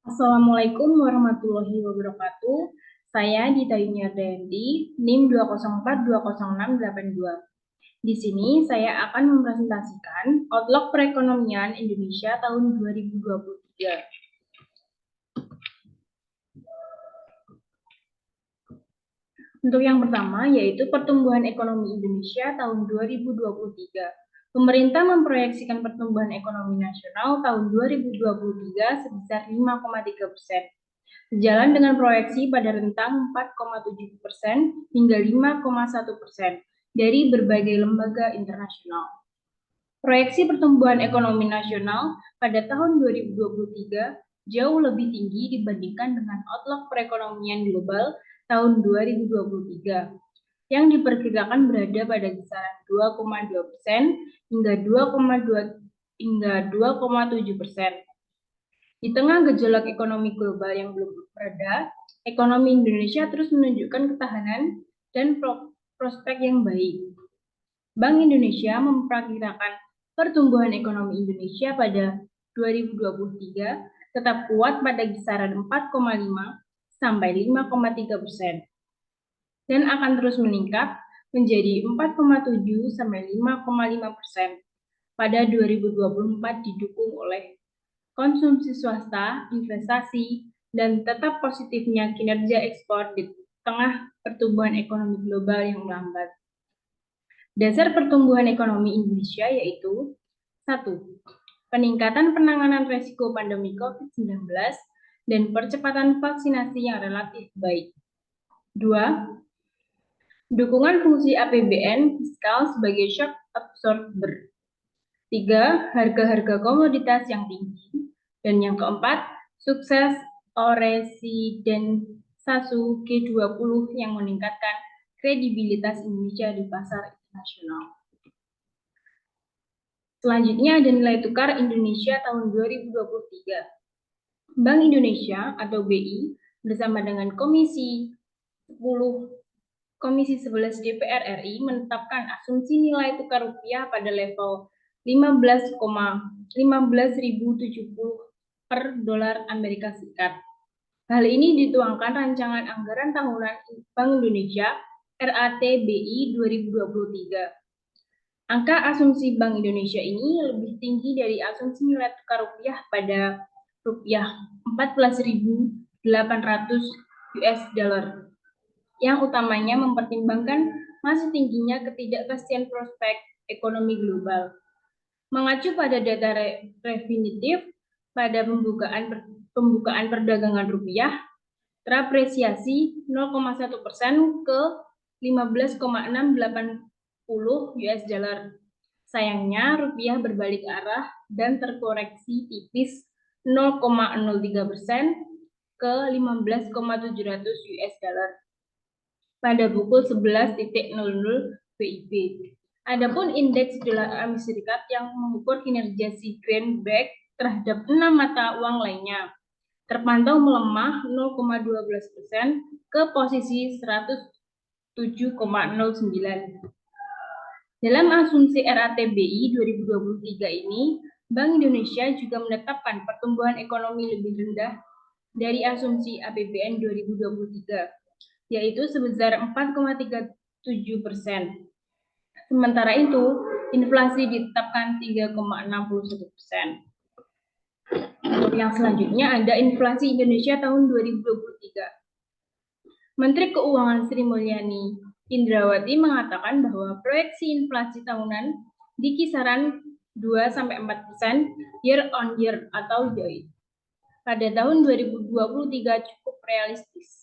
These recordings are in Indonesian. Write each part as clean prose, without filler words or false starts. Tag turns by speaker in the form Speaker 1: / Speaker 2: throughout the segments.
Speaker 1: Assalamualaikum warahmatullahi wabarakatuh. Saya Dita Yuniardayanti, NIM 2042062. Di sini saya akan mempresentasikan Outlook perekonomian Indonesia tahun 2023. Untuk yang pertama, yaitu pertumbuhan ekonomi Indonesia tahun 2023. Pemerintah memproyeksikan pertumbuhan ekonomi nasional tahun 2023 sebesar 5,3%. Sejalan dengan proyeksi pada rentang 4,7% hingga 5,1% dari berbagai lembaga internasional. Proyeksi pertumbuhan ekonomi nasional pada tahun 2023 jauh lebih tinggi dibandingkan dengan outlook perekonomian global tahun 2023 yang diperkirakan berada pada kisaran 2,2% hingga 2,7%. Di tengah gejolak ekonomi global yang belum mereda, ekonomi Indonesia terus menunjukkan ketahanan dan prospek yang baik. Bank Indonesia memperkirakan pertumbuhan ekonomi Indonesia pada 2023 tetap kuat pada kisaran 4,5 sampai 5,3% dan akan terus meningkat menjadi 4,7 sampai 5,5% pada 2024 didukung oleh konsumsi swasta, investasi, dan tetap positifnya kinerja ekspor di tengah pertumbuhan ekonomi global yang melambat. Dasar pertumbuhan ekonomi Indonesia yaitu 1. Peningkatan penanganan resiko pandemi COVID-19 dan percepatan vaksinasi yang relatif baik. 2. Dukungan fungsi APBN fiskal sebagai shock absorber. 3. Harga-harga komoditas yang tinggi. Dan yang keempat, sukses Oresiden Sasu G20 yang meningkatkan kredibilitas Indonesia di pasar internasional. Selanjutnya ada nilai tukar Indonesia tahun 2023. Bank Indonesia atau BI bersama dengan Komisi 11 DPR RI menetapkan asumsi nilai tukar rupiah pada level 15.070 per dolar Amerika Serikat. Hal ini dituangkan rancangan anggaran tahunan Bank Indonesia RATBI 2023. Angka asumsi Bank Indonesia ini lebih tinggi dari asumsi nilai tukar rupiah pada rupiah 14.800 US dollar, yang utamanya mempertimbangkan masih tingginya ketidakpastian prospek ekonomi global. Mengacu pada data definitif pada pembukaan perdagangan rupiah terapresiasi 0,1% ke 15,680 US dollar. Sayangnya rupiah berbalik arah dan terkoreksi tipis 0,03% ke 15,700 US dollar pada pukul 11.00 WIB. Adapun indeks dolar Amerika Serikat yang mengukur kinerja si Greenback terhadap 6 mata uang lainnya terpantau melemah 0,12% ke posisi 107,09. Dalam asumsi RATBI 2023 ini, Bank Indonesia juga menetapkan pertumbuhan ekonomi lebih rendah dari asumsi APBN 2023, yaitu sebesar 4,37%. Sementara itu, inflasi ditetapkan 3,61%. Untuk yang selanjutnya ada inflasi Indonesia tahun 2023. Menteri Keuangan Sri Mulyani Indrawati mengatakan bahwa proyeksi inflasi tahunan di kisaran 2-4% year on year atau YoY pada tahun 2023 cukup realistis.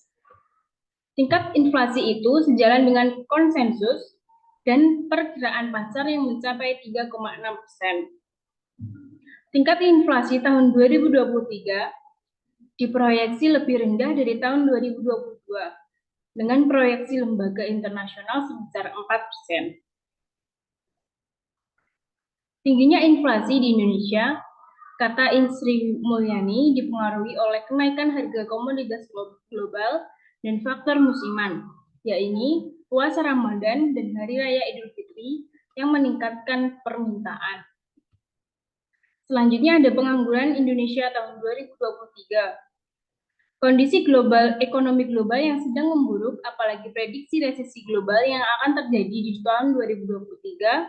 Speaker 1: Tingkat inflasi itu sejalan dengan konsensus dan perkiraan pasar yang mencapai 3,6%. Tingkat inflasi tahun 2023 diproyeksi lebih rendah dari tahun 2022 dengan proyeksi lembaga internasional sebesar 4%. Tingginya inflasi di Indonesia, kata Sri Mulyani, dipengaruhi oleh kenaikan harga komoditas global dan faktor musiman, yaitu puasa Ramadan dan Hari Raya Idul Fitri yang meningkatkan permintaan. Selanjutnya ada pengangguran Indonesia tahun 2023. Kondisi ekonomi global yang sedang memburuk, apalagi prediksi resesi global yang akan terjadi di tahun 2023,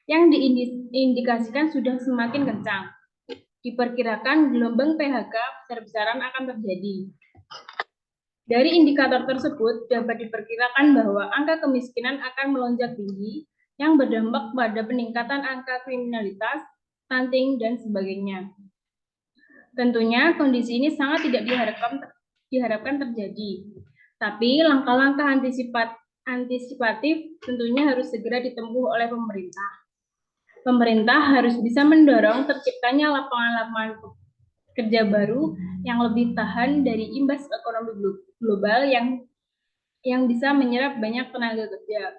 Speaker 1: yang diindikasikan sudah semakin kencang. Diperkirakan gelombang PHK besar-besaran akan terjadi. Dari indikator tersebut, dapat diperkirakan bahwa angka kemiskinan akan melonjak tinggi, yang berdampak pada peningkatan angka kriminalitas, stunting, dan sebagainya. Tentunya kondisi ini sangat tidak diharapkan terjadi. Tapi langkah-langkah antisipatif tentunya harus segera ditempuh oleh pemerintah. Pemerintah harus bisa mendorong terciptanya lapangan-lapangan kerja baru yang lebih tahan dari imbas ekonomi global yang bisa menyerap banyak tenaga kerja.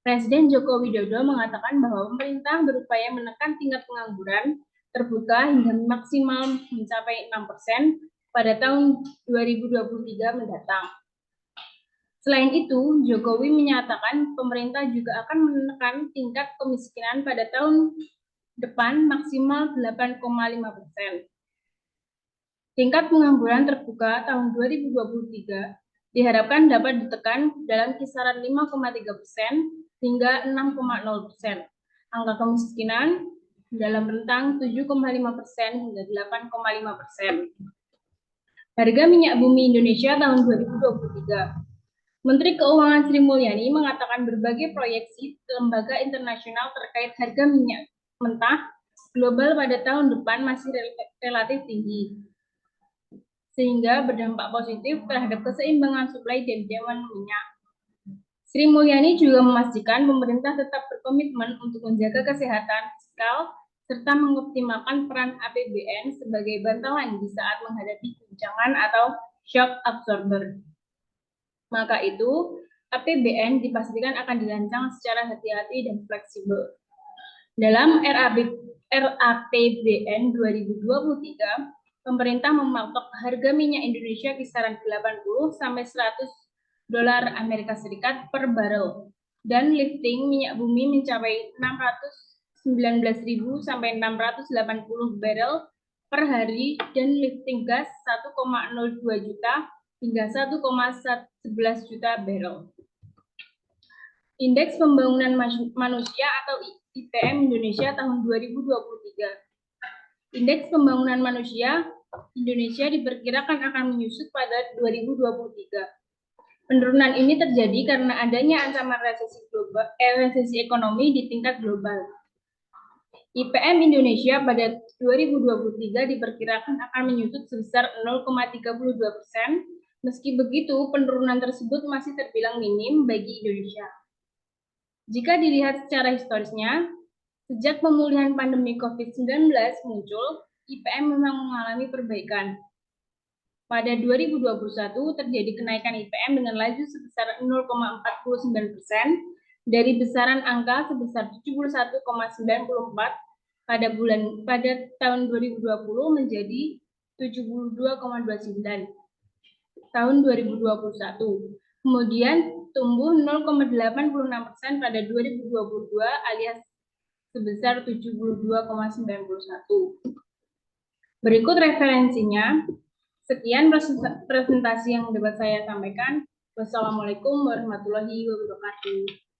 Speaker 1: Presiden Joko Widodo mengatakan bahwa pemerintah berupaya menekan tingkat pengangguran terbuka hingga maksimal mencapai 6% pada tahun 2023 mendatang. Selain itu, Jokowi menyatakan pemerintah juga akan menekan tingkat kemiskinan pada tahun depan maksimal 8,5%. Tingkat pengangguran terbuka tahun 2023 diharapkan dapat ditekan dalam kisaran 5,3% hingga 6,0%. Angka kemiskinan dalam rentang 7,5% hingga 8,5%. Harga minyak bumi Indonesia tahun 2023. Menteri Keuangan Sri Mulyani mengatakan berbagai proyeksi lembaga internasional terkait harga minyak mentah global pada tahun depan masih relatif tinggi, sehingga berdampak positif terhadap keseimbangan suplai dan demand minyak. Sri Mulyani juga memastikan pemerintah tetap berkomitmen untuk menjaga kesehatan fiskal serta mengoptimalkan peran APBN sebagai bantalan di saat menghadapi guncangan atau shock absorber. Maka itu, APBN dipastikan akan dirancang secara hati-hati dan fleksibel. Dalam RAPBN 2023, pemerintah mematok harga minyak Indonesia kisaran 80 sampai 100 dolar Amerika Serikat per barrel, dan lifting minyak bumi mencapai 619.000 sampai 680 barrel per hari, dan lifting gas 1,02 juta hingga 1,11 juta barrel. Indeks Pembangunan Manusia atau IPM Indonesia tahun 2023. Indeks Pembangunan Manusia Indonesia diperkirakan akan menyusut pada 2023. Penurunan ini terjadi karena adanya ancaman resesi ekonomi di tingkat global. IPM Indonesia pada 2023 diperkirakan akan menyusut sebesar 0,32%. Meski begitu, penurunan tersebut masih terbilang minim bagi Indonesia. Jika dilihat secara historisnya, sejak pemulihan pandemi COVID-19 muncul, IPM memang mengalami perbaikan. Pada 2021 terjadi kenaikan IPM dengan laju sebesar 0,49% dari besaran angka sebesar 71,94 pada tahun 2020 menjadi 72,29 tahun 2021. Kemudian tumbuh 0,86% pada 2022 alias sebesar 72,91. Berikut referensinya. Sekian presentasi yang dapat saya sampaikan. Wassalamualaikum warahmatullahi wabarakatuh.